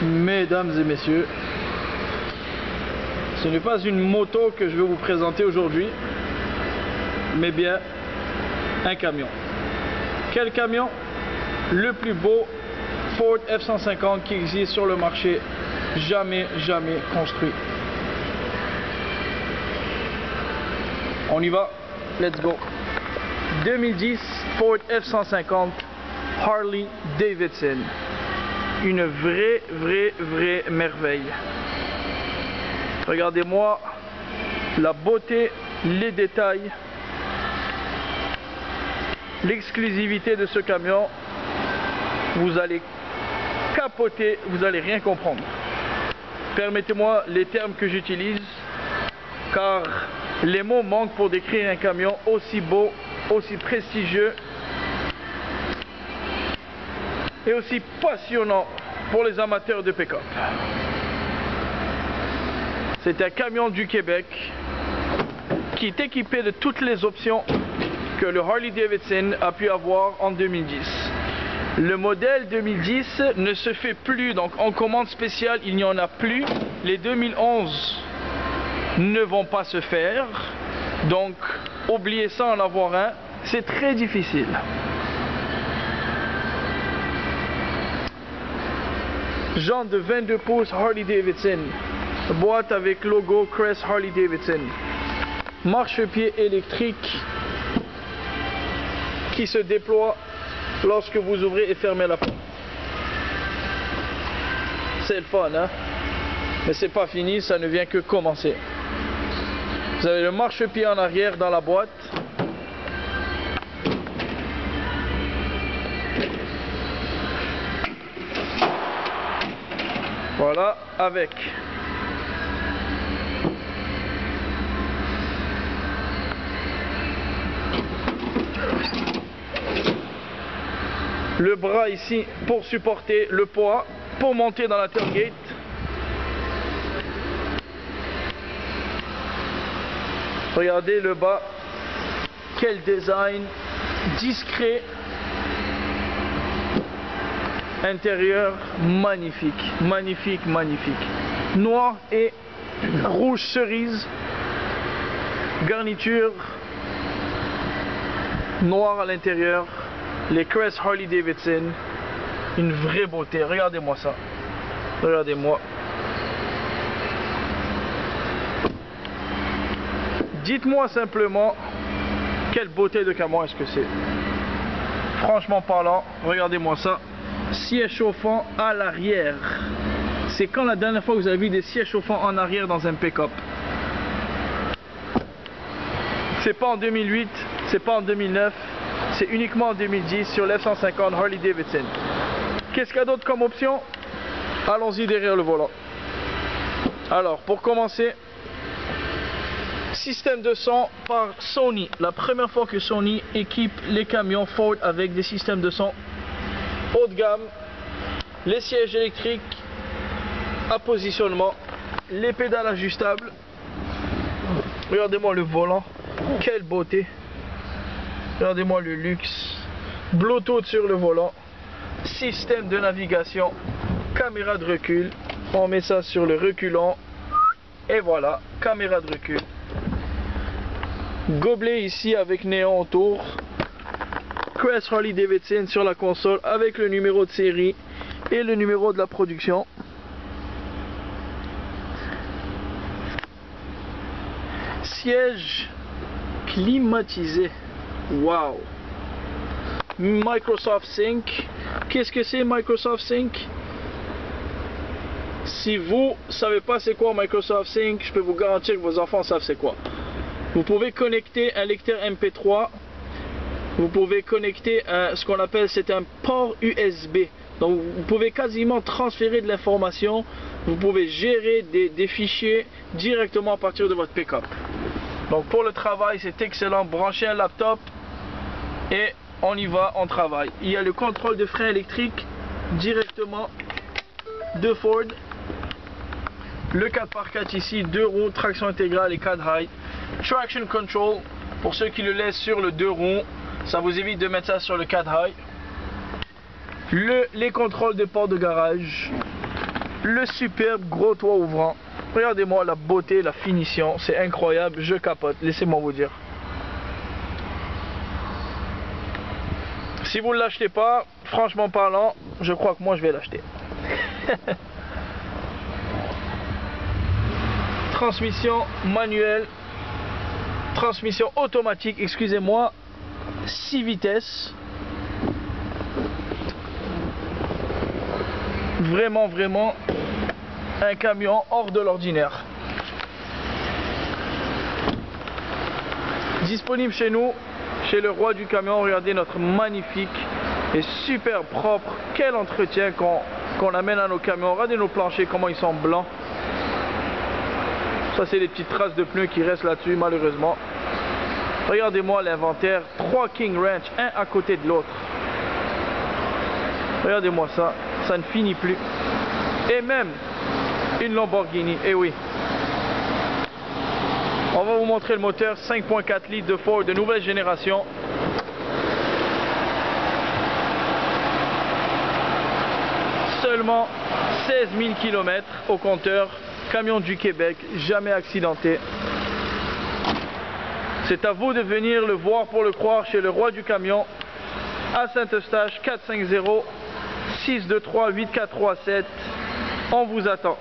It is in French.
Mesdames et messieurs, ce n'est pas une moto que je vais vous présenter aujourd'hui, mais bien un camion. Quel camion? Le plus beau Ford F-150 qui existe sur le marché, jamais construit. On y va, let's go. 2010 Ford F-150 Harley Davidson. Une vraie merveille. Regardez-moi la beauté, les détails, l'exclusivité de ce camion. Vous allez capoter, vous allez rien comprendre. Permettez-moi les termes que j'utilise, car les mots manquent pour décrire un camion aussi beau, aussi prestigieux et aussi passionnant pour les amateurs de pick-up. C'est un camion du Québec qui est équipé de toutes les options que le Harley Davidson a pu avoir en 2010. Le modèle 2010 ne se fait plus, donc en commande spéciale il n'y en a plus. Les 2011 ne vont pas se faire, donc oubliez ça, en avoir un, c'est très difficile. Jantes de 22 pouces Harley Davidson, boîte avec logo Crest Harley Davidson, marchepied électrique qui se déploie lorsque vous ouvrez et fermez la porte. C'est le fun, hein? Mais c'est pas fini, ça ne vient que commencer. Vous avez le marchepied en arrière dans la boîte. Voilà, avec le bras ici pour supporter le poids, pour monter dans la tailgate. Regardez le bas, quel design discret. Intérieur magnifique, noir et rouge cerise, garniture noire à l'intérieur, les Crest Harley Davidson, une vraie beauté. Regardez-moi ça, regardez-moi. Dites-moi simplement quelle beauté de camion est-ce que c'est. Franchement parlant, regardez-moi ça. Siège chauffant à l'arrière. C'est quand la dernière fois que vous avez vu des sièges chauffants en arrière dans un pick-up? C'est pas en 2008, c'est pas en 2009, c'est uniquement en 2010 sur l'F-150 Harley Davidson. Qu'est-ce qu'il y a d'autre comme option? Allons-y derrière le volant. Alors, pour commencer, système de son par Sony. La première fois que Sony équipe les camions Ford avec des systèmes de son haut de gamme, les sièges électriques à positionnement, les pédales ajustables. Regardez-moi le volant, quelle beauté. Regardez-moi le luxe. Bluetooth sur le volant, système de navigation, caméra de recul. On met ça sur le reculant et voilà, caméra de recul. Gobelet ici avec néon autour. Crest Harley Davidson sur la console avec le numéro de série et le numéro de la production. Siège climatisé. Wow. Microsoft Sync. Qu'est-ce que c'est Microsoft Sync? Si vous savez pas c'est quoi Microsoft Sync, je peux vous garantir que vos enfants savent c'est quoi. Vous pouvez connecter un lecteur MP3. Vous pouvez connecter ce qu'on appelle, c'est un port USB. Donc vous pouvez quasiment transférer de l'information. Vous pouvez gérer des fichiers directement à partir de votre pick-up. Donc pour le travail, c'est excellent. Branchez un laptop et on y va, on travaille. Il y a le contrôle de frein électrique directement de Ford. Le 4x4 ici, 2 roues, traction intégrale et 4 high. Traction control, pour ceux qui le laissent sur le 2 roues. Ça vous évite de mettre ça sur le 4 high. Les contrôles de porte de garage. le superbe gros toit ouvrant. Regardez-moi la beauté, la finition, c'est incroyable, je capote, laissez-moi vous dire. Si vous ne l'achetez pas, franchement parlant, je crois que moi je vais l'acheter. Transmission manuelle, transmission automatique, excusez-moi, 6 vitesses. Vraiment, vraiment un camion hors de l'ordinaire. Disponible chez nous, chez le roi du camion. Regardez notre magnifique et super propre. Quel entretien qu'on amène à nos camions. Regardez nos planchers, comment ils sont blancs. Ça, c'est les petites traces de pneus qui restent là-dessus, malheureusement. Regardez-moi l'inventaire. 3 King Ranch, un à côté de l'autre. Regardez-moi ça. Ça ne finit plus. Et même une Lamborghini. Et oui. On va vous montrer le moteur 5.4 litres de Ford de nouvelle génération. Seulement 16 000 km au compteur. Camion du Québec, jamais accidenté. C'est à vous de venir le voir pour le croire chez le roi du camion à Saint-Eustache. 450 623 8437. On vous attend.